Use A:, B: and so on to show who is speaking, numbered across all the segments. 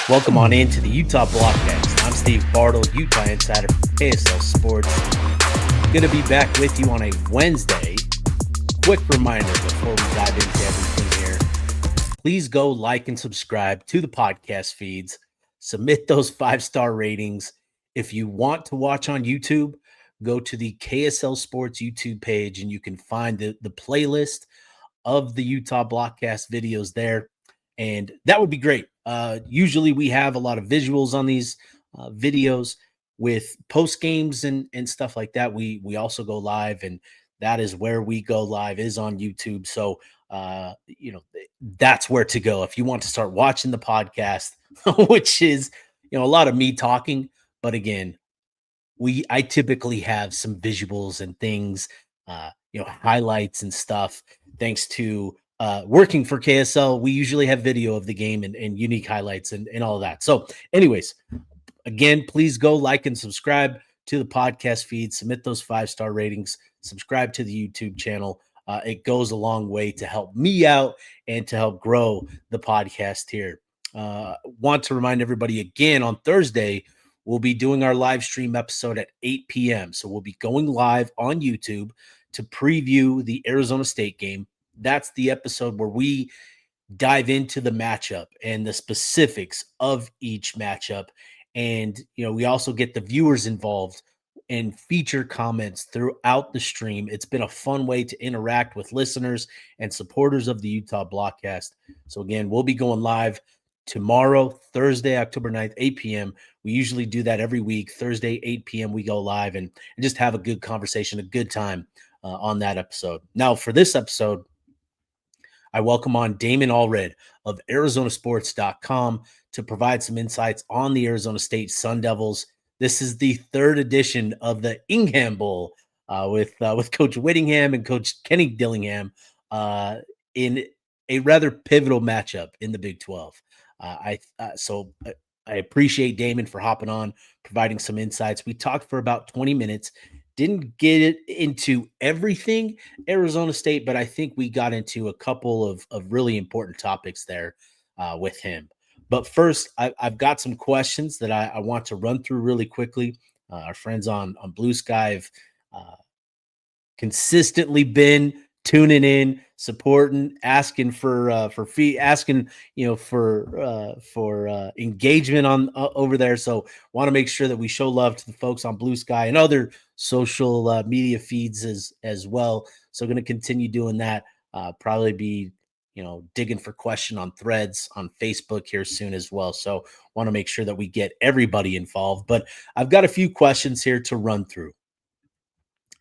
A: Welcome on into the Utah Blockcast. I'm Steve Bartle, Utah Insider for KSL Sports. Going to be back with you on a Wednesday. Quick reminder before we dive into everything here. Please go like and subscribe to the podcast feeds. Submit those 5-star ratings. If you want to watch on YouTube, go to the KSL Sports YouTube page and you can find the playlist of the Utah Blockcast videos there. And that would be great. Usually we have a lot of visuals on these videos with post games and stuff like that. We also go live, and that is where we go live is on YouTube. So that's where to go if you want to start watching the podcast, which is a lot of me talking. But again, I typically have some visuals and things, highlights and stuff. Thanks to working for KSL, we usually have video of the game and unique highlights and all of that. So, anyways, again, please go like and subscribe to the podcast feed. Submit those 5-star ratings. Subscribe to the YouTube channel. It goes a long way to help me out and to help grow the podcast here. Want to remind everybody again on Thursday, we'll be doing our live stream episode at 8 p.m. So we'll be going live on YouTube to preview the Arizona State game. That's the episode where we dive into the matchup and the specifics of each matchup. And, we also get the viewers involved and feature comments throughout the stream. It's been a fun way to interact with listeners and supporters of the Utah Blockcast. So again, we'll be going live tomorrow, Thursday, October 9th, 8 p.m. We usually do that every week. Thursday, 8 p.m., we go live and just have a good conversation, a good time on that episode. Now, for this episode, I welcome on Damon Allred of ArizonaSports.com to provide some insights on the Arizona State Sun Devils. This is the third edition of the Ingham Bowl with Coach Whittingham and Coach Kenny Dillingham in a rather pivotal matchup in the Big 12. I appreciate Damon for hopping on, providing some insights. We talked for about 20 minutes. Didn't get it into everything Arizona State, but I think we got into a couple of really important topics there with him. But first, I've got some questions that I want to run through really quickly. Our friends on Blue Sky have consistently been tuning in, supporting, asking for fee, asking for engagement on over there. So want to make sure that we show love to the folks on Blue Sky and other social media feeds as well. So going to continue doing that. Probably be digging for question on threads on Facebook here soon as well. So want to make sure that we get everybody involved. But I've got a few questions here to run through.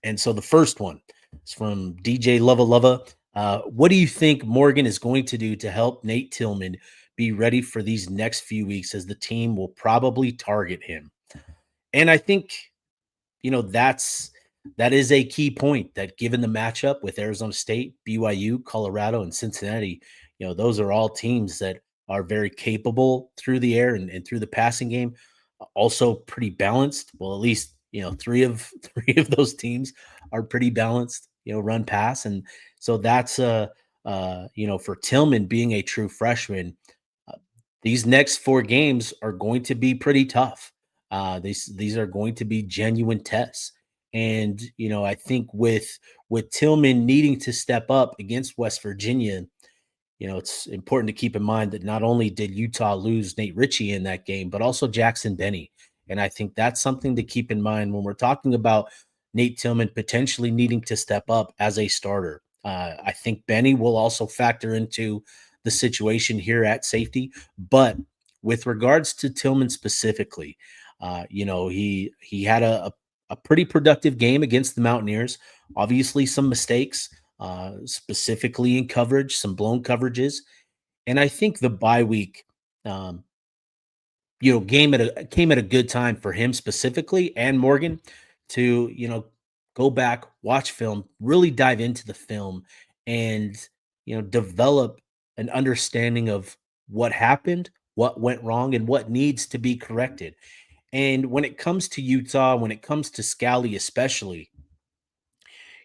A: And so the first one is from DJ Lova. What do you think Morgan is going to do to help Nate Tillman be ready for these next few weeks, as the team will probably target him? And I think, that is a key point, that given the matchup with Arizona State, BYU, Colorado, and Cincinnati, those are all teams that are very capable through the air and through the passing game. Also pretty balanced. Well, at least, three of those teams are pretty balanced, run pass. And so that's for Tillman being a true freshman, these next 4 games are going to be pretty tough. These are going to be genuine tests. And, I think with Tillman needing to step up against West Virginia, it's important to keep in mind that not only did Utah lose Nate Ritchie in that game, but also Jackson Benny. And I think that's something to keep in mind when we're talking about Nate Tillman potentially needing to step up as a starter. I think Benny will also factor into the situation here at safety. But with regards to Tillman specifically, he had a pretty productive game against the Mountaineers. Obviously, some mistakes, specifically in coverage, some blown coverages. And I think the bye week, came at a good time for him specifically and Morgan to, go back, watch film, really dive into the film and, develop an understanding of what happened, what went wrong, and what needs to be corrected. And when it comes to Utah, when it comes to Scally especially,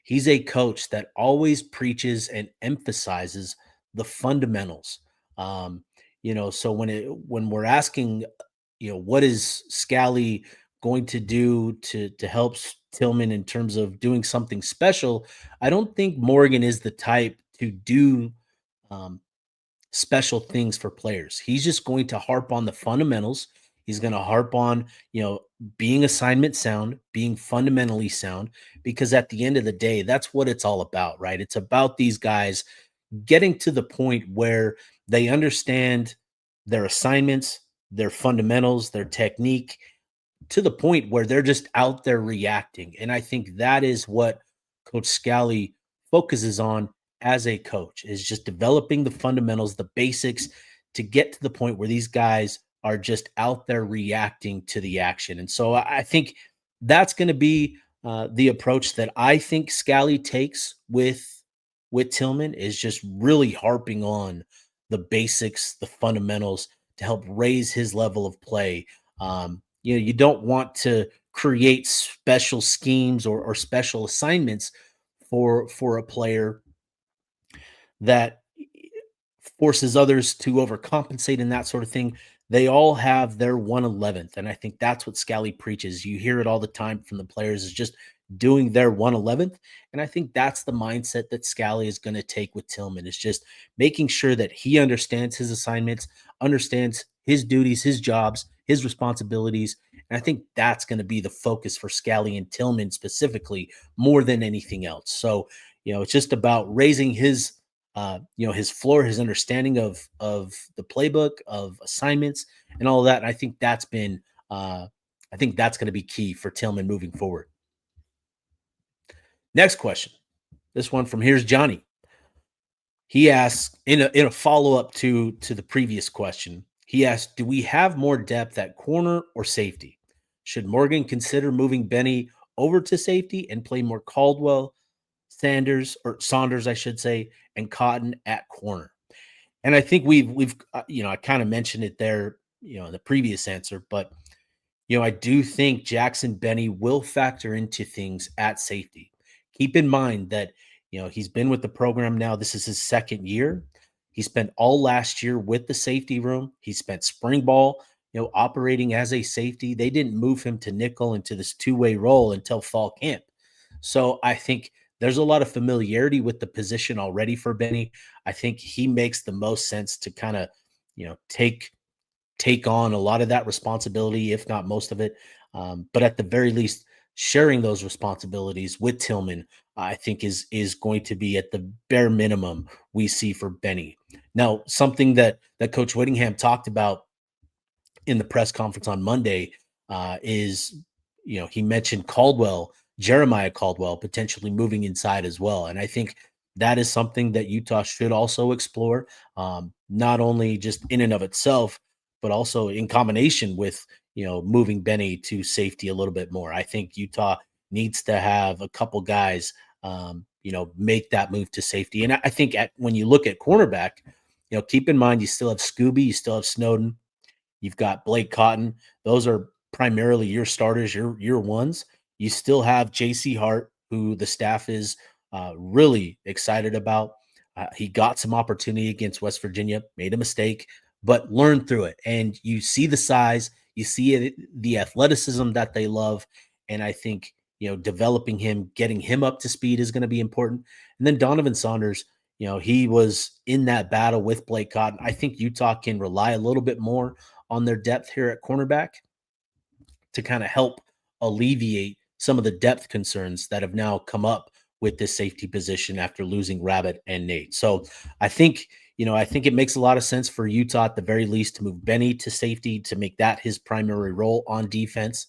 A: he's a coach that always preaches and emphasizes the fundamentals. So when we're asking, what is Scally going to do to help Tillman in terms of doing something special? I don't think Morgan is the type to do um, special things for players. He's just going to harp on the fundamentals. He's going to harp on, being assignment sound, being fundamentally sound, because at the end of the day, that's what it's all about, right? It's about these guys getting to the point where they understand their assignments, their fundamentals, their technique, to the point where they're just out there reacting. And I think that is what Coach Scally focuses on as a coach, is just developing the fundamentals, the basics, to get to the point where these guys are just out there reacting to the action. And so I think that's going to be the approach that I think Scally takes with Tillman, is just really harping on the basics, the fundamentals, to help raise his level of play. You don't want to create special schemes or special assignments for a player that forces others to overcompensate and that sort of thing. They all have their 111th. And I think that's what Scally preaches. You hear it all the time from the players, is just doing their 111th. And I think that's the mindset that Scally is going to take with Tillman, is just making sure that he understands his assignments, understands his duties, his jobs, his responsibilities. And I think that's going to be the focus for Scally and Tillman specifically, more than anything else. So, it's just about raising his floor, his understanding of the playbook, of assignments, and all of that. And I think that's going to be key for Tillman moving forward. Next question. This one from Here's Johnny. He asks, in a follow up to the previous question. He asked, "Do we have more depth at corner or safety? Should Morgan consider moving Benny over to safety and play more Caldwell, Saunders, I should say, and Cotton at corner?" And I think we've I kind of mentioned it there, in the previous answer, but I do think Jackson Benny will factor into things at safety. Keep in mind that, he's been with the program now. This is his second year. He spent all last year with the safety room. He spent spring ball, operating as a safety. They didn't move him to nickel into this two-way role until fall camp. So I think there's a lot of familiarity with the position already for Benny. I think he makes the most sense to kind of, take on a lot of that responsibility, if not most of it. But at the very least, sharing those responsibilities with Tillman, I think is going to be at the bare minimum we see for Benny. Now, something that Coach Whittingham talked about in the press conference on Monday is, he mentioned Jeremiah Caldwell, potentially moving inside as well. And I think that is something that Utah should also explore, not only just in and of itself, but also in combination with, moving Benny to safety a little bit more. I think Utah needs to have a couple guys, make that move to safety. And I think when you look at cornerback, keep in mind, you still have Scooby, you still have Snowden, you've got Blake Cotton. Those are primarily your starters, your ones. You still have J.C. Hart, who the staff is really excited about. He got some opportunity against West Virginia, made a mistake, but learned through it. And you see the size, you see it, the athleticism that they love. And I think, developing him, getting him up to speed is going to be important. And then Donovan Saunders, he was in that battle with Blake Cotton. I think Utah can rely a little bit more on their depth here at cornerback to kind of help alleviate some of the depth concerns that have now come up with this safety position after losing Rabbit and Nate. So I think, I think it makes a lot of sense for Utah at the very least to move Benny to safety, to make that his primary role on defense.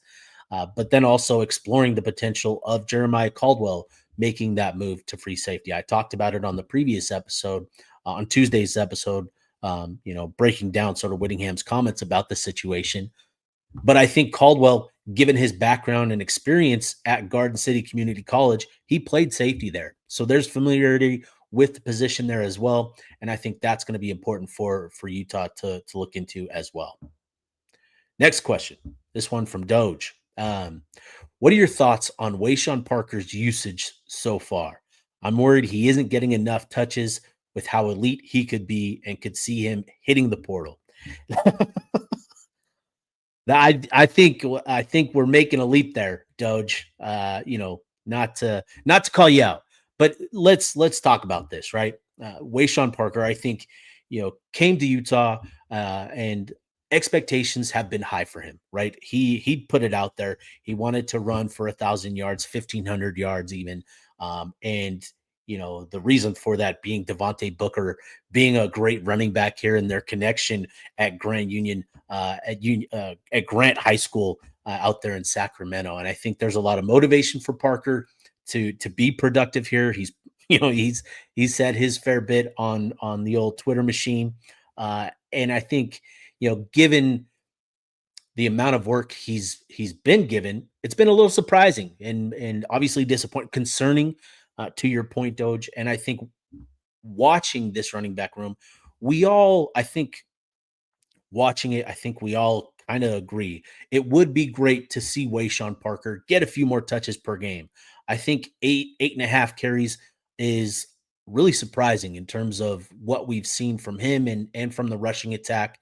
A: But then also exploring the potential of Jeremiah Caldwell making that move to free safety. I talked about it on the previous episode, on Tuesday's episode, breaking down sort of Whittingham's comments about the situation. But I think Caldwell, given his background and experience at Garden City Community College, he played safety there. So there's familiarity with the position there as well. And I think that's going to be important for Utah to look into as well. Next question. This one from Doge. What are your thoughts on Wayshawn Parker's usage so far? I'm worried he isn't getting enough touches with how elite he could be, and could see him hitting the portal. I think we're making a leap there, Doge. Not to call you out, but let's talk about this, right? Wayshawn Parker, I think, came to Utah, and expectations have been high for him, right? He put it out there. He wanted to run for 1,000 yards, 1,500 yards, even, and the reason for that being Devontae Booker being a great running back here and their connection at Grand Union at Grant High School out there in Sacramento. And I think there's a lot of motivation for Parker to be productive here. He's said his fair bit on the old Twitter machine, and I think given the amount of work he's been given, it's been a little surprising and obviously disappointing, concerning, to your point, Doge. And I think watching this running back room, I think watching it, I think we all kind of agree it would be great to see Wayshawn Parker get a few more touches per game. I think 8.5 carries is really surprising in terms of what we've seen from him and from the rushing attack.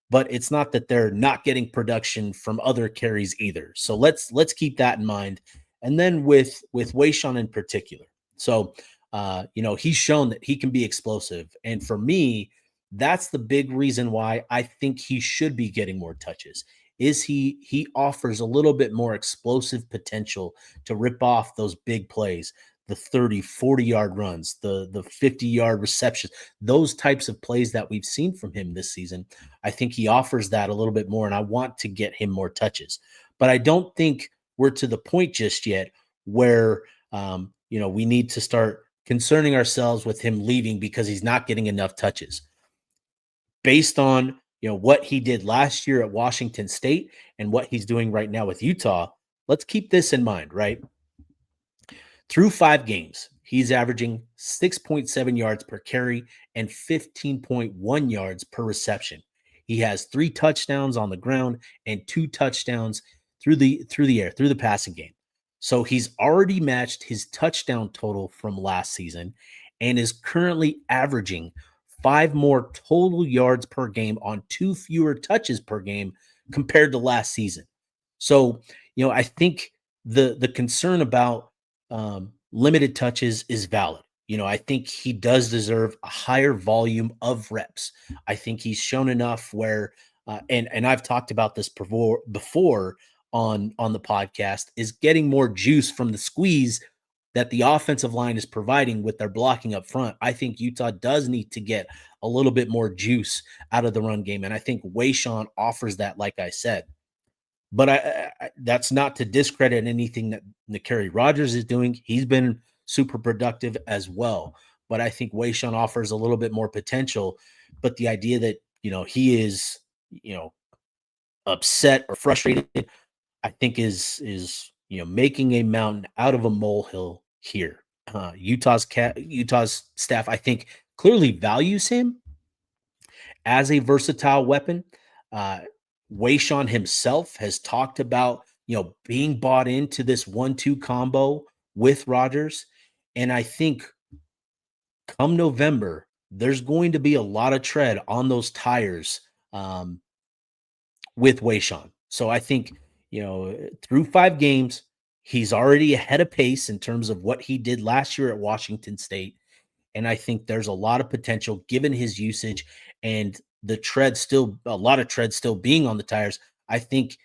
A: But it's not that they're not getting production from other carries either. So let's keep that in mind. And then with Wayshawn in particular, so he's shown that he can be explosive, and for me, that's the big reason why I think he should be getting more touches. Is he offers a little bit more explosive potential to rip off those big plays, the 30, 40-yard runs, the 50-yard receptions, those types of plays that we've seen from him this season. I think he offers that a little bit more, and I want to get him more touches. But I don't think we're to the point just yet where we need to start concerning ourselves with him leaving because he's not getting enough touches. Based on what he did last year at Washington State and what he's doing right now with Utah, let's keep this in mind, right? Through 5 games, he's averaging 6.7 yards per carry and 15.1 yards per reception. He has 3 touchdowns on the ground and 2 touchdowns through the air, through the passing game. So he's already matched his touchdown total from last season and is currently averaging 5 more total yards per game on 2 fewer touches per game compared to last season. So, I think the concern about limited touches is valid. I think he does deserve a higher volume of reps. I think he's shown enough where, and I've talked about this before on the podcast, is getting more juice from the squeeze that the offensive line is providing with their blocking up front. I think Utah does need to get a little bit more juice out of the run game, and I think Wayshawn offers that, like I said. But that's not to discredit anything that N'Kerry Rogers is doing. He's been super productive as well. But I think Wayshawn offers a little bit more potential. But the idea that, he is, upset or frustrated, I think is making a mountain out of a molehill here. Utah's staff, I think, clearly values him as a versatile weapon. Uh, Wayshawn himself has talked about, being bought into this 1-2 combo with Rodgers. And I think come November, there's going to be a lot of tread on those tires with Wayshawn. So I think, through 5 games, he's already ahead of pace in terms of what he did last year at Washington State. And I think there's a lot of potential given his usage and a lot of tread still being on the tires. I think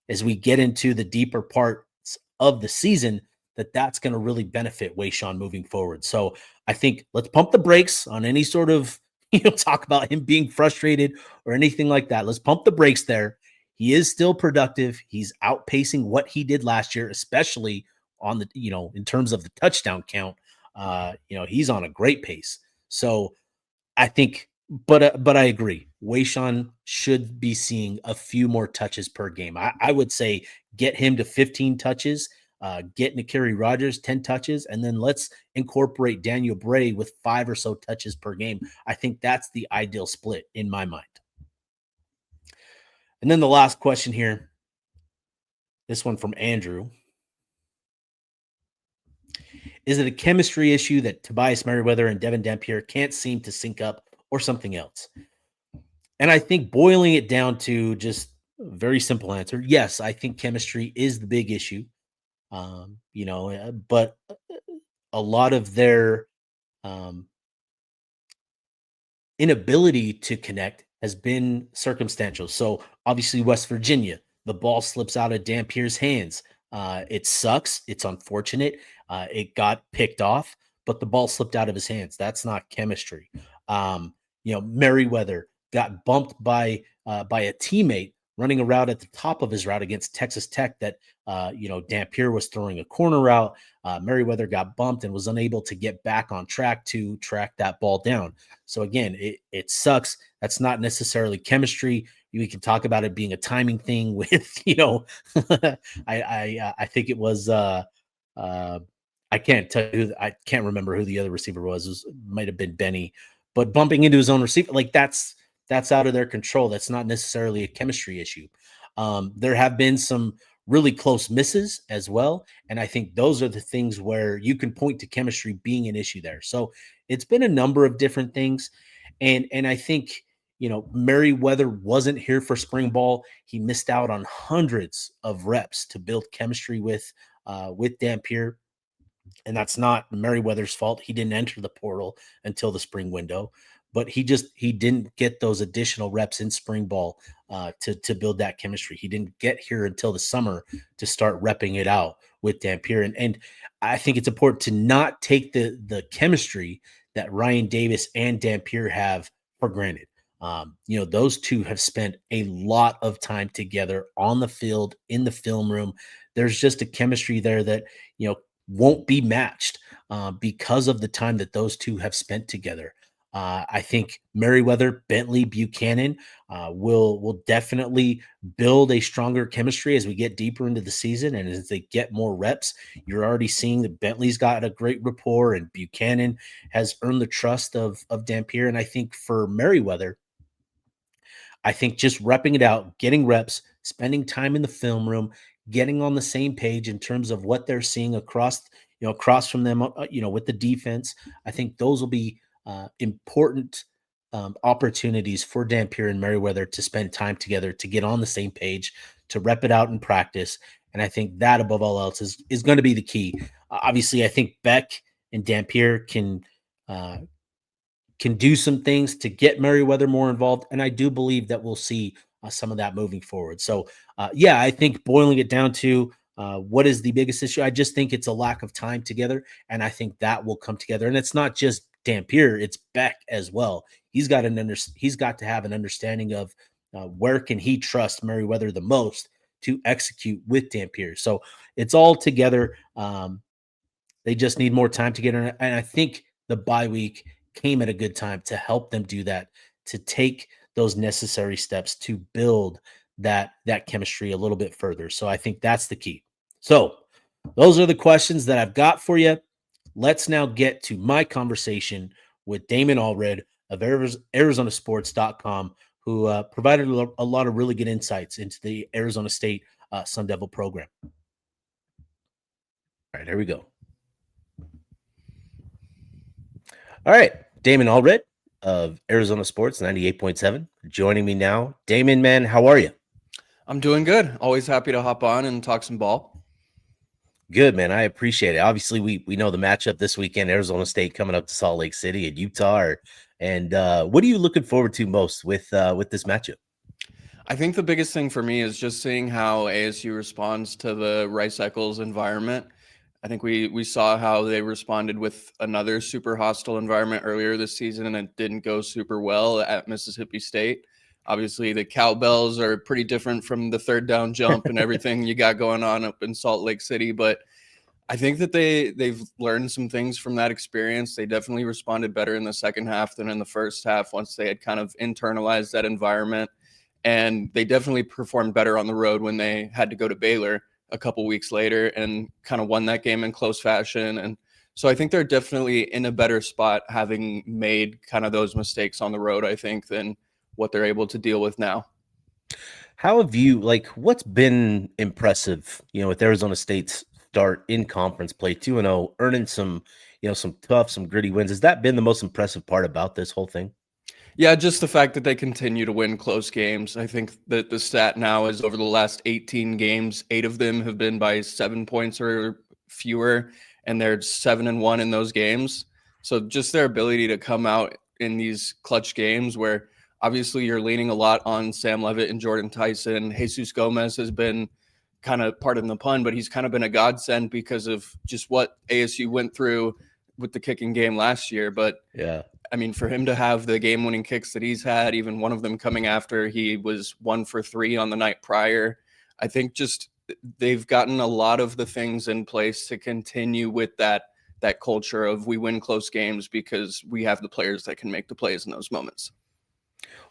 A: as we get into the deeper parts of the season, that's going to really benefit Wayshawn moving forward. So I think let's pump the brakes on any sort of, talk about him being frustrated or anything like that. Let's pump the brakes there. He is still productive. He's outpacing what he did last year, especially on the, in terms of the touchdown count. He's on a great pace. So I think, but I agree. Wayshawn should be seeing a few more touches per game. I would say get him to 15 touches, get N'Kerry Rogers 10 touches, and then let's incorporate Daniel Bray with 5 or so touches per game. I think that's the ideal split in my mind. And then the last question here, this one from Andrew. Is it a chemistry issue that Tobias Merriweather and Devin Dampier can't seem to sync up, or something else? And I think boiling it down to just a very simple answer, yes, I think chemistry is the big issue. But a lot of their um, inability to connect has been circumstantial. So obviously, West Virginia, the ball slips out of Dampier's hands. It sucks. It's unfortunate. It got picked off, but the ball slipped out of his hands. That's not chemistry. Merriweather got bumped by a teammate running a route at the top of his route against Texas Tech that Dampier was throwing a corner route. Merriweather got bumped and was unable to get back on track to track that ball down. So again, it sucks. That's not necessarily chemistry. We can talk about it being a timing thing with, I think it was I can't tell you, I can't remember who the other receiver was. It might have been Benny, but bumping into his own receiver, like that's out of their control. That's not necessarily a chemistry issue. There have been some really close misses as well. And I think those are the things where you can point to chemistry being an issue there. So it's been a number of different things. And I think, Merriweather wasn't here for spring ball. He missed out on hundreds of reps to build chemistry with Dampier. And that's not Merriweather's fault. He didn't enter the portal until the spring window, but he didn't get those additional reps in spring ball to build that chemistry. He didn't get here until the summer to start repping it out with Dampier. And I think it's important to not take the chemistry that Ryan Davis and Dampier have for granted. Those two have spent a lot of time together on the field, in the film room. There's just a chemistry there that, won't be matched because of the time that those two have spent together. I think Merriweather, Bentley, Buchanan will definitely build a stronger chemistry as we get deeper into the season and as they get more reps. You're already seeing that Bentley's got a great rapport and Buchanan has earned the trust of Dampier. And I think for Merriweather, I think just repping it out, getting reps, spending time in the film room, getting on the same page in terms of what they're seeing across from them, with the defense. I think those will be important opportunities for Dampier and Merriweather to spend time together, to get on the same page, to rep it out in practice. And I think that above all else is going to be the key. Obviously, I think Beck and Dampier can do some things to get Merriweather more involved. And I do believe that we'll see some of that moving forward. So, I think boiling it down to what is the biggest issue, I just think it's a lack of time together. And I think that will come together. And it's not just Dampier, it's Beck as well. He's got to have an understanding of where can he trust Merriweather the most to execute with Dampier. So it's all together. They just need more time together. And I think the bye week came at a good time to help them do that, to take those necessary steps to build that chemistry a little bit further. So I think that's the key. So those are the questions that I've got for you. Let's now get to my conversation with Damon Allred of ArizonaSports.com, who provided a lot of really good insights into the Arizona State Sun Devil program. All right, here we go. All right, Damon Allred of Arizona Sports 98.7 joining me now. Damon, man, how are you?
B: I'm doing good. Always happy to hop on and talk some ball.
A: Good, man. I appreciate it. Obviously, we know the matchup this weekend, Arizona State coming up to Salt Lake City and Utah. And what are you looking forward to most with this matchup?
B: I think the biggest thing for me is just seeing how ASU responds to the Rice Eccles environment. I think we saw how they responded with another super hostile environment earlier this season, and it didn't go super well at Mississippi State. Obviously, the cowbells are pretty different from the third down jump and everything you got going on up in Salt Lake City. But I think that they've learned some things from that experience. They definitely responded better in the second half than in the first half once they had kind of internalized that environment. And they definitely performed better on the road when they had to go to Baylor a couple weeks later and kind of won that game in close fashion. And so I think they're definitely in a better spot having made kind of those mistakes on the road, I think, than what they're able to deal with now.
A: How have you, what's been impressive, with Arizona State's start in conference play, 2-0, earning some, some tough, some gritty wins? Has that been the most impressive part about this whole thing?
B: Yeah, just the fact that they continue to win close games. I think that the stat now is over the last 18 games, 8 of them have been by 7 points or fewer, and they're 7-1 in those games. So just their ability to come out in these clutch games where obviously you're leaning a lot on Sam Leavitt and Jordan Tyson. Jesus Gomez has been kind of, pardon the pun, but he's kind of been a godsend because of just what ASU went through with the kicking game last year. But
A: Yeah.
B: I mean, for him to have the game-winning kicks that he's had, even one of them coming after he was 1 for 3 on the night prior, I think just they've gotten a lot of the things in place to continue with that culture of we win close games because we have the players that can make the plays in those moments.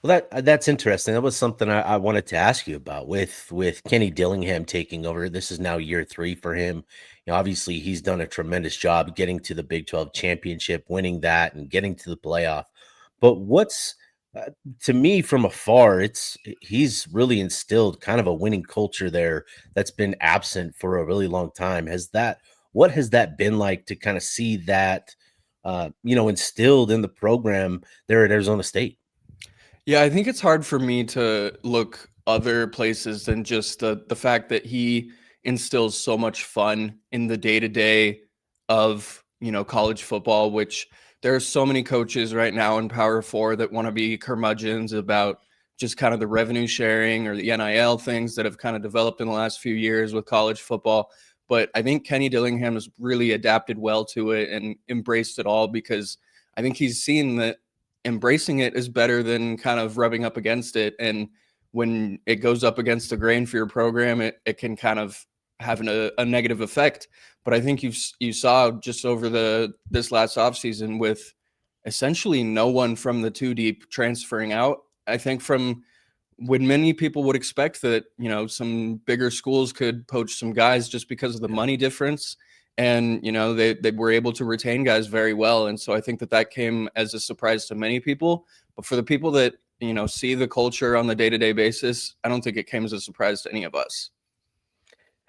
A: Well, that's interesting. That was something I wanted to ask you about with Kenny Dillingham taking over. This is now year 3 for him. Obviously he's done a tremendous job getting to the Big 12 championship, winning that, and getting to the playoff. But what's to me from afar, he's really instilled kind of a winning culture there that's been absent for a really long time. What has that been like to kind of see that instilled in the program there at Arizona State?
B: Yeah, I think it's hard for me to look other places than just the fact that he instills so much fun in the day-to-day of, college football, which there are so many coaches right now in Power 4 that want to be curmudgeons about just kind of the revenue sharing or the NIL things that have kind of developed in the last few years with college football. But I think Kenny Dillingham has really adapted well to it and embraced it all because I think he's seen that embracing it is better than kind of rubbing up against it. And when it goes up against the grain for your program, it can kind of have a negative effect. But I think you saw just over this last offseason with essentially no one from the 2 deep transferring out. I think from when many people would expect that, some bigger schools could poach some guys just because of the money difference. And, they were able to retain guys very well. And so I think that came as a surprise to many people. But for the people that, see the culture on the day-to-day basis, I don't think it came as a surprise to any of us.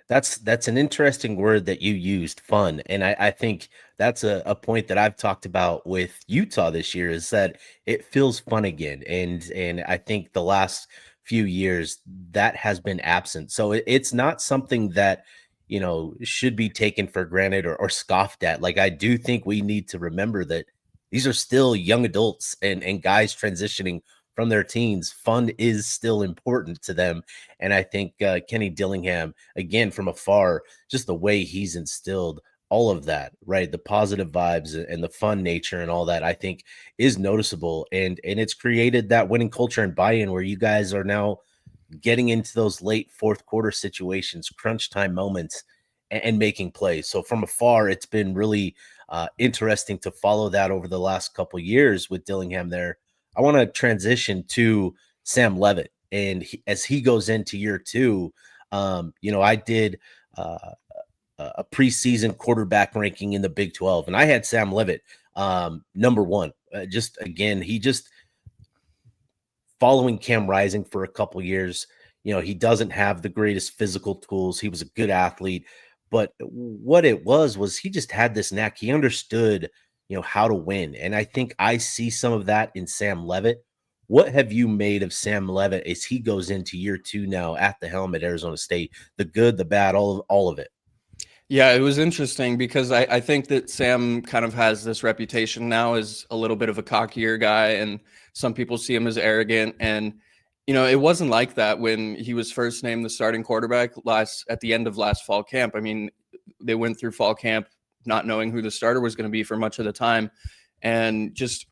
A: That's an interesting word that you used, fun. And I think that's a point that I've talked about with Utah this year is that it feels fun again. And I think the last few years that has been absent. So it's not something that, should be taken for granted or scoffed at. Like I do think we need to remember that these are still young adults and guys transitioning from their teens. Fun is still important to them. And I think Kenny Dillingham, again, from afar, just the way he's instilled all of that, right? The positive vibes and the fun nature and all that, I think is noticeable. And it's created that winning culture and buy-in where you guys are now getting into those late fourth quarter situations, crunch time moments, and making plays. So from afar, it's been really interesting to follow that over the last couple years with Dillingham there. I want to transition to Sam Leavitt. And as he goes into year 2, I did a preseason quarterback ranking in the Big 12, and I had Sam Leavitt number 1. He just following Cam Rising for a couple years. He doesn't have the greatest physical tools. He was a good athlete, but what it was he just had this knack. He understood, how to win. And I think I see some of that in Sam Leavitt. What have you made of Sam Leavitt as he goes into year 2 now at the helm at Arizona State? The good, the bad, all of it.
B: Yeah, it was interesting because I think that Sam kind of has this reputation now as a little bit of a cockier guy, and some people see him as arrogant. And it wasn't like that when he was first named the starting quarterback at the end of last fall camp. I mean, they went through fall camp not knowing who the starter was going to be for much of the time, and just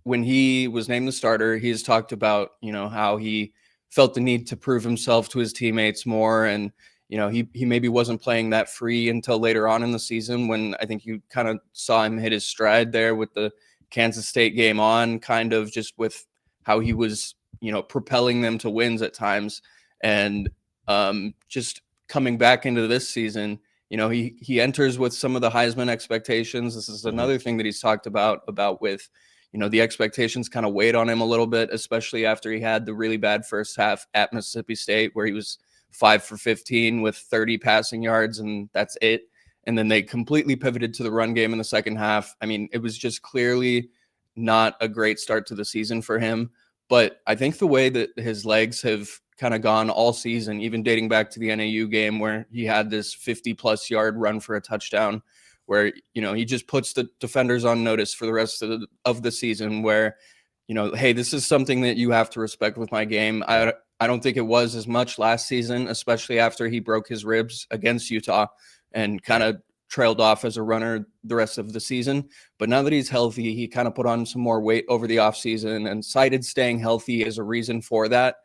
B: when he was named the starter, he has talked about how he felt the need to prove himself to his teammates more. And he maybe wasn't playing that free until later on in the season when I think you kind of saw him hit his stride there with the Kansas State game on, kind of just with how he was, propelling them to wins at times. And just coming back into this season, he enters with some of the Heisman expectations. This is another thing that he's talked about with, the expectations kind of weighed on him a little bit, especially after he had the really bad first half at Mississippi State where he was 5 for 15 with 30 passing yards, and that's it. And then they completely pivoted to the run game in the second half. I mean, it was just clearly not a great start to the season for him. But I think the way that his legs have kind of gone all season, even dating back to the NAU game where he had this 50+ yard run for a touchdown, where, you know, he just puts the defenders on notice for the rest of the season where, you know, hey, this is something that you have to respect with my game. I don't think it was as much last season, especially after he broke his ribs against Utah and kind of trailed off as a runner the rest of the season. But now that he's healthy, he kind of put on some more weight over the offseason and cited staying healthy as a reason for that.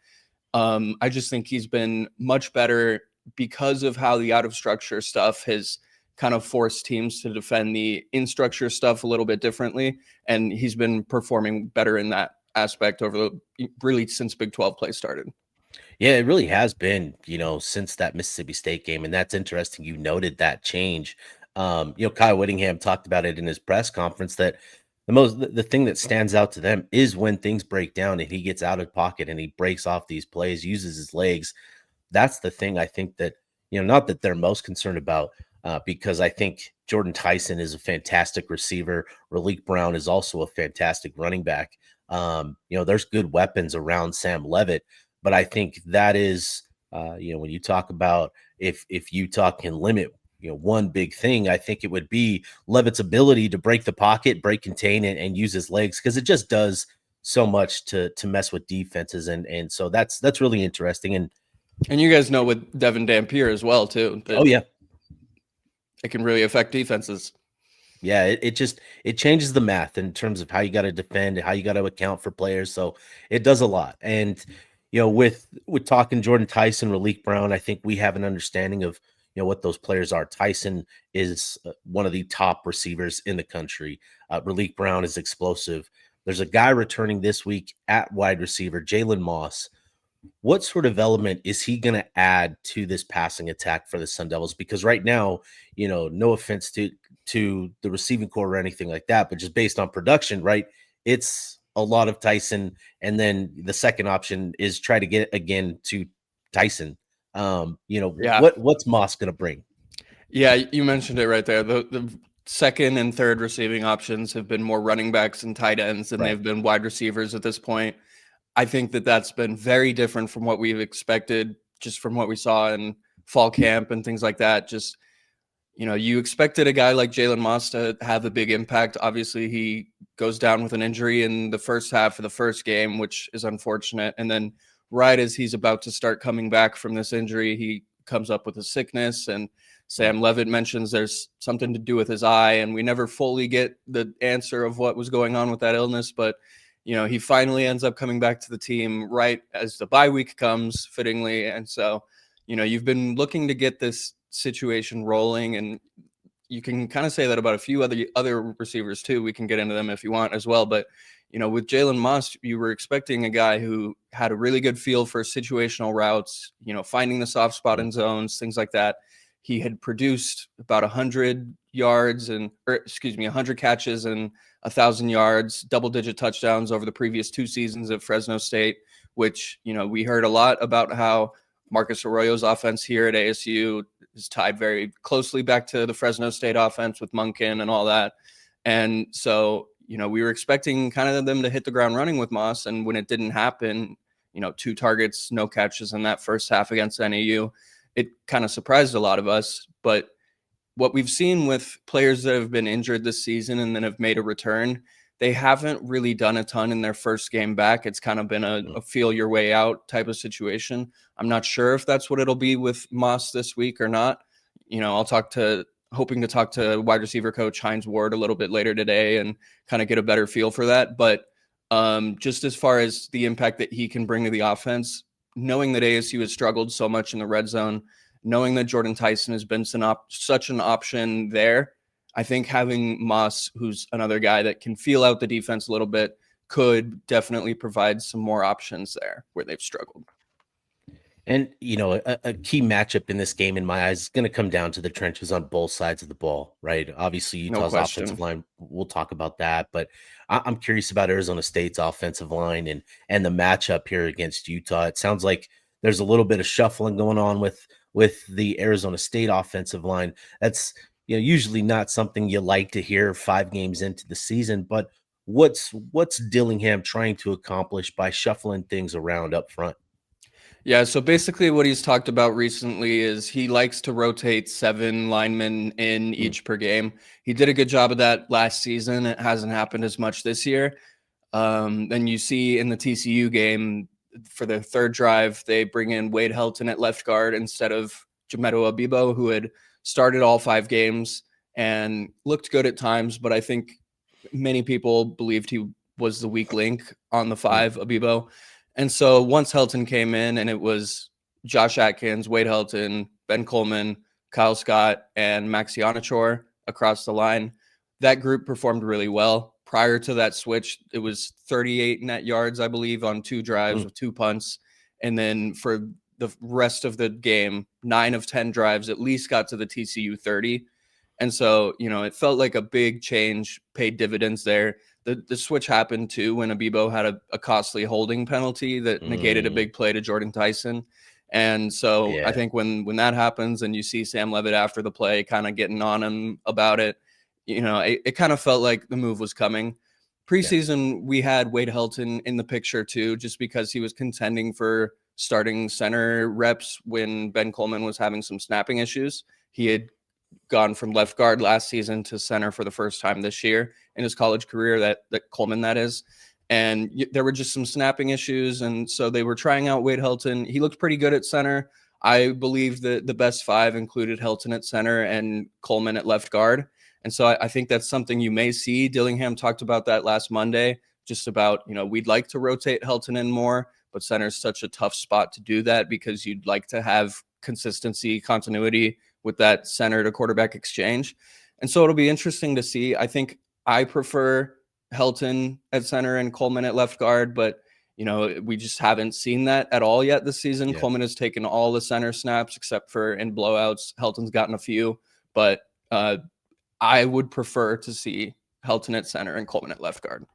B: I just think he's been much better because of how the out of structure stuff has kind of forced teams to defend the in structure stuff a little bit differently. And he's been performing better in that aspect over really since Big 12 play started.
A: Yeah, it really has been, since that Mississippi State game. And that's interesting. You noted that change. Kyle Whittingham talked about it in his press conference that the thing that stands out to them is when things break down and he gets out of pocket and he breaks off these plays, uses his legs. That's the thing I think that, not that they're most concerned about, because I think Jordan Tyson is a fantastic receiver. Raleek Brown is also a fantastic running back. There's good weapons around Sam Leavitt, but I think that is, when you talk about if Utah can limit, one big thing, I think it would be Leavitt's ability to break the pocket, break contain, and use his legs, because it just does so much to mess with defenses, and so that's really interesting.
B: And you guys know with Devin Dampier as well too.
A: Oh yeah,
B: it can really affect defenses.
A: Yeah, it changes the math in terms of how you got to defend, how you got to account for players. So it does a lot. And with talking Jordan Tyson, Raleek Brown, I think we have an understanding of what those players are. Tyson is one of the top receivers in the country. Raleek Brown is explosive. There's a guy returning this week at wide receiver, Jalen Moss. What sort of element is he going to add to this passing attack for the Sun Devils? Because right now, no offense to the receiving core or anything like that, but just based on production, right? It's a lot of Tyson. And then the second option is try to get again to Tyson. What's Moss going to bring?
B: Yeah, you mentioned it right there. The second and third receiving options have been more running backs and tight ends than they've been wide receivers at this point. I think that that's been very different from what we've expected, just from what we saw in fall camp and things like that. Just, you expected a guy like Jalen Moss to have a big impact. Obviously, he goes down with an injury in the first half of the first game, which is unfortunate. And then right as he's about to start coming back from this injury, he comes up with a sickness. And Sam Leavitt mentions there's something to do with his eye. And we never fully get the answer of what was going on with that illness. But he finally ends up coming back to the team right as the bye week comes, fittingly. And so, you've been looking to get this situation rolling, and you can kind of say that about a few other receivers too. We can get into them if you want as well. But, with Jalen Moss, you were expecting a guy who had a really good feel for situational routes, finding the soft spot in zones, things like that. He had produced about 100 catches and 1,000 yards, double-digit touchdowns over the previous 2 seasons at Fresno State, which, we heard a lot about how Marcus Arroyo's offense here at ASU is tied very closely back to the Fresno State offense with Monken and all that. And so, we were expecting kind of them to hit the ground running with Moss, and when it didn't happen, 2 targets, no catches in that first half against NAU, it kind of surprised a lot of us. But what we've seen with players that have been injured this season and then have made a return, they haven't really done a ton in their first game back. It's kind of been a feel your way out type of situation. I'm not sure if that's what it'll be with Moss this week or not. I'll hoping to talk to wide receiver coach Hines Ward a little bit later today and kind of get a better feel for that. But just as far as the impact that he can bring to the offense, knowing that ASU has struggled so much in the red zone, knowing that Jordan Tyson has been such an option there, I think having Moss, who's another guy that can feel out the defense a little bit, could definitely provide some more options there where they've struggled.
A: And, a key matchup in this game, in my eyes, is going to come down to the trenches on both sides of the ball, right? Obviously, Utah's offensive line, we'll talk about that. But I'm curious about Arizona State's offensive line and the matchup here against Utah. It sounds like there's a little bit of shuffling going on with the Arizona State offensive line. That's, usually not something you like to hear 5 games into the season. But what's Dillingham trying to accomplish by shuffling things around up front?
B: Yeah, so basically what he's talked about recently is he likes to rotate 7 linemen in
A: Mm,
B: each per game. He did a good job of that last season. It hasn't happened as much this year. Then you see in the TCU game for the third drive, they bring in Wade Helton at left guard instead of Jamedo Abibo, who had started all 5 games and looked good at times, but I think many people believed he was the weak link on the
A: mm,
B: 5, Abibo. And so once Helton came in and it was Josh Atkins, Wade Helton, Ben Coleman, Kyle Scott, and Max Yanachor across the line, that group performed really well. Prior to that switch, it was 38 net yards, I believe, on 2 drives
A: mm,
B: with 2 punts. And then for the rest of the game, 9 of 10 drives at least got to the TCU 30. And so, it felt like a big change paid dividends there. The switch happened too when Abibo had a costly holding penalty that negated a
A: mm.
B: big play to Jordan Tyson. And so I
A: Yeah,
B: think when that happens and you see Sam Leavitt after the play kind of getting on him about it, it kind of felt like the move was coming.
A: yeah.
B: Preseason, we had Wade Helton in the picture too, just because he was contending for starting center reps when Ben Coleman was having some snapping issues. He had gone from left guard last season to center for the first time this year in his college career, that Coleman, that is. And there were just some snapping issues. And so they were trying out Wade Helton. He looked pretty good at center. I believe that the best 5 included Helton at center and Coleman at left guard. And so I think that's something you may see. Dillingham talked about that last Monday, just about, we'd like to rotate Helton in more, but center is such a tough spot to do that because you'd like to have consistency, continuity with that center to quarterback exchange. And so it'll be interesting to see. I think I prefer Helton at center and Coleman at left guard, but we just haven't seen that at all yet this season.
A: Yeah.
B: Coleman has taken all the center snaps except for in blowouts. Helton's gotten a few, but I would prefer to see Helton at center and Coleman at left guard.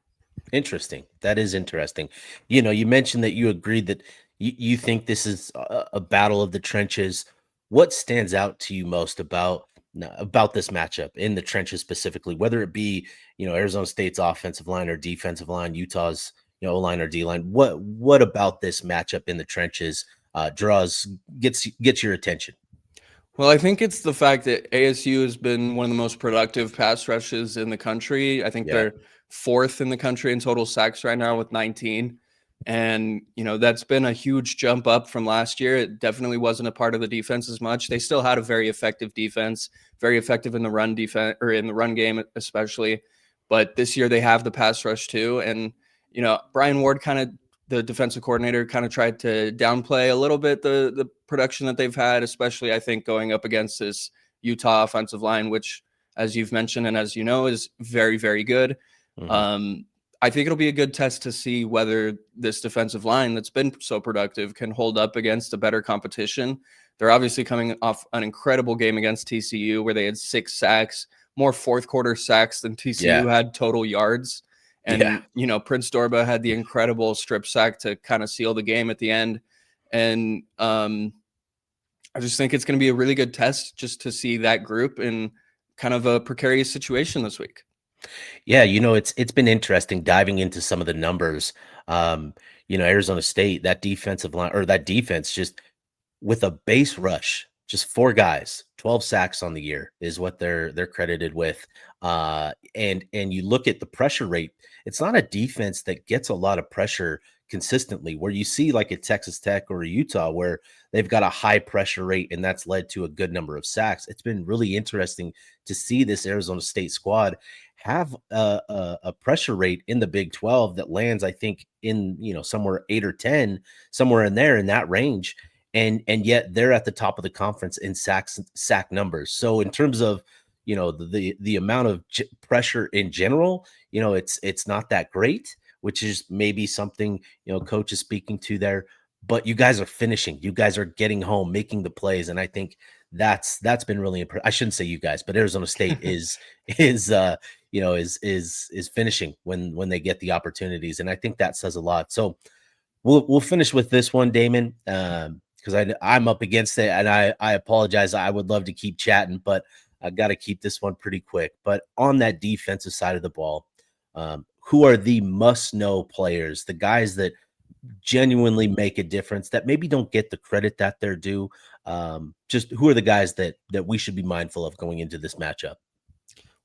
A: Interesting. That is interesting. You mentioned that you agreed that you think this is a battle of the trenches. What stands out to you most about this matchup in the trenches specifically, whether it be, Arizona State's offensive line or defensive line, Utah's, O-line or D-line? What about this matchup in the trenches gets your attention?
B: Well, I think it's the fact that ASU has been one of the most productive pass rushes in the country. I think
A: Yeah.
B: they're 4th in the country in total sacks right now with 19. And, that's been a huge jump up from last year. It definitely wasn't a part of the defense as much. They still had a very effective defense, very effective in the run defense or in the run game, especially. But this year they have the pass rush too. And, Brian Ward the defensive coordinator kind of tried to downplay a little bit the production that they've had, especially I think going up against this Utah offensive line, which, as you've mentioned and as you know, is very, very good.
A: Mhm.
B: I think it'll be a good test to see whether this defensive line that's been so productive can hold up against a better competition. They're obviously coming off an incredible game against TCU where they had 6 sacks, more fourth quarter sacks than TCU
A: Yeah.
B: had total yards.
A: Yeah.
B: And, Prince Dorba had the incredible strip sack to kind of seal the game at the end. And I just think it's going to be a really good test just to see that group in kind of a precarious situation this week.
A: Yeah, it's been interesting diving into some of the numbers. Arizona State, that defensive line or that defense just with a base rush, just 4 guys, 12 sacks on the year is what they're credited with. And you look at the pressure rate, it's not a defense that gets a lot of pressure consistently, where you see like at Texas Tech or Utah where they've got a high pressure rate and that's led to a good number of sacks. It's been really interesting to see this Arizona State squad have a pressure rate in the Big 12 that lands, I think, in somewhere 8 or 10, somewhere in there in that range, and yet they're at the top of the conference in sack numbers. So in terms of the amount of pressure in general, it's not that great, which is maybe something coach is speaking to there. But you guys are finishing, you guys are getting home, making the plays, and I think that's been really impressive. I shouldn't say you guys, but Arizona State is is finishing when they get the opportunities, and I think that says a lot. So we'll finish with this one, Damon, because I'm up against it, and I apologize. I would love to keep chatting, but I got to keep this one pretty quick. But on that defensive side of the ball, who are the must-know players, the guys that genuinely make a difference that maybe don't get the credit that they're due? Just who are the guys that we should be mindful of going into this matchup?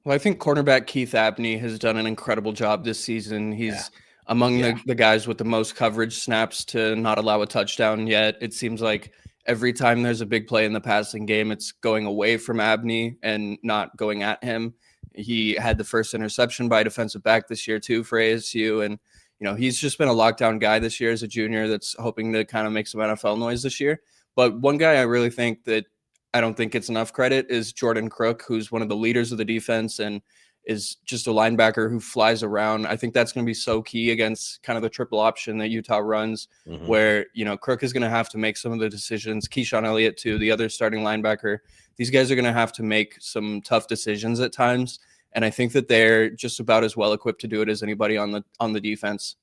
B: Well, I think cornerback Keith Abney has done an incredible job this season.
A: Yeah.
B: He's among
A: Yeah.
B: the guys with the most coverage snaps to not allow a touchdown yet. It seems like every time there's a big play in the passing game, it's going away from Abney and not going at him. He had the first interception by a defensive back this year too for ASU. And, he's just been a lockdown guy this year as a junior that's hoping to kind of make some NFL noise this year. But one guy I really think that I don't think it's enough credit is Jordan Crook, who's one of the leaders of the defense and is just a linebacker who flies around. I think that's going to be so key against kind of the triple option that Utah runs, where, Crook is going to have to make some of the decisions. Keyshawn Elliott, too, the other starting linebacker. These guys are going to have to make some tough decisions at times. And I think that they're just about as well equipped to do it as anybody on the defense.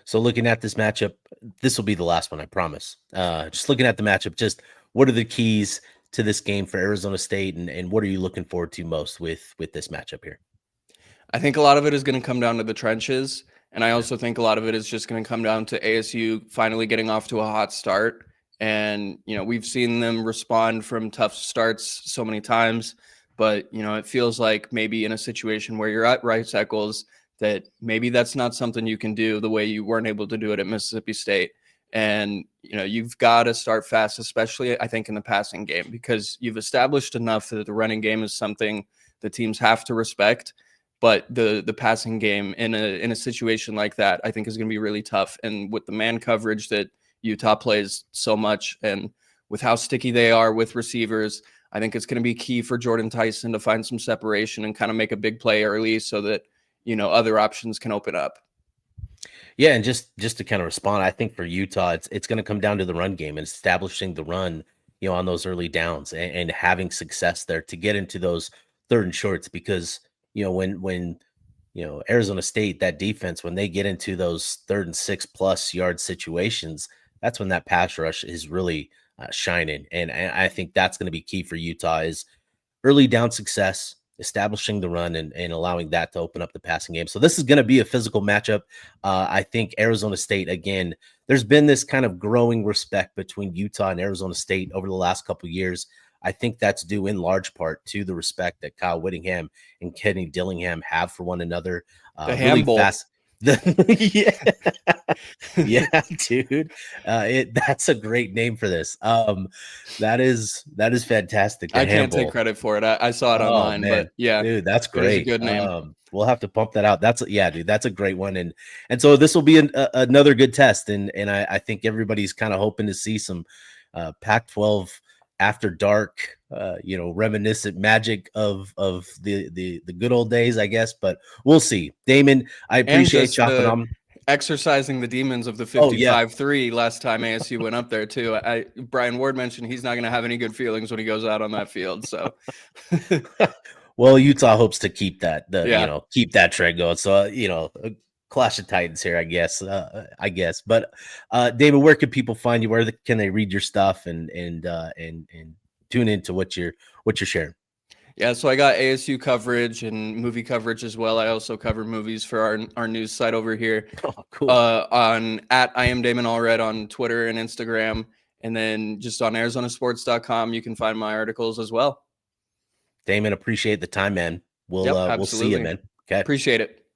A: So looking at this matchup, this will be the last one, I promise. Just looking at the matchup, just what are the keys to this game for Arizona State, and what are you looking forward to most with this matchup here?
B: I think a lot of it is going to come down to the trenches. And I also think a lot of it is just going to come down to ASU finally getting off to a hot start. And, we've seen them respond from tough starts so many times. But, it feels like maybe in a situation where you're at Rice Eccles, that maybe that's not something you can do the way you weren't able to do it at Mississippi State. And, you've got to start fast, especially I think in the passing game, because you've established enough that the running game is something the teams have to respect. But the passing game in a situation like that, I think is going to be really tough. And with the man coverage that Utah plays so much, and with how sticky they are with receivers, I think it's going to be key for Jordan Tyson to find some separation and kind of make a big play early so that, other options can open up.
A: Yeah, and just to kind of respond, I think for Utah, it's going to come down to the run game and establishing the run, on those early downs and having success there to get into those third and shorts. Because when Arizona State, that defense, when they get into those 3rd and 6+ yard situations, that's when that pass rush is really shining. And I think that's going to be key for Utah is early down success, establishing the run and allowing that to open up the passing game. So this is going to be a physical matchup. I think Arizona State, again, there's been this kind of growing respect between Utah and Arizona State over the last couple of years. I think that's due in large part to the respect that Kyle Whittingham and Kenny Dillingham have for one another.
B: The really fast.
A: Yeah, yeah, dude. That's a great name for this. That is fantastic.
B: I can't take credit for it. I saw it online,
A: man.
B: but yeah,
A: dude, that's great.
B: It is a good name.
A: We'll have to pump that out. Dude, that's a great one. And so this will be another good test. And I think everybody's kind of hoping to see some Pac-12 after dark, reminiscent magic of the good old days, I guess. But we'll see. Damon, I appreciate chopping on.
B: Exercising the demons of the 55-3 last time ASU went up there too. Brian Ward mentioned he's not going to have any good feelings when he goes out on that field. So,
A: well, Utah hopes to keep that keep that trend going. So, Clash of Titans here, I guess. But David, where can people find you? Where can they read your stuff and tune into what you're sharing?
B: Yeah, so I got ASU coverage and movie coverage as well. I also cover movies for our news site over here.
A: Oh, cool.
B: On @ I am Damon Allred on Twitter and Instagram, and then just on ArizonaSports.com, you can find my articles as well.
A: Damon, appreciate the time, man. We'll see you, man. Okay,
B: appreciate it.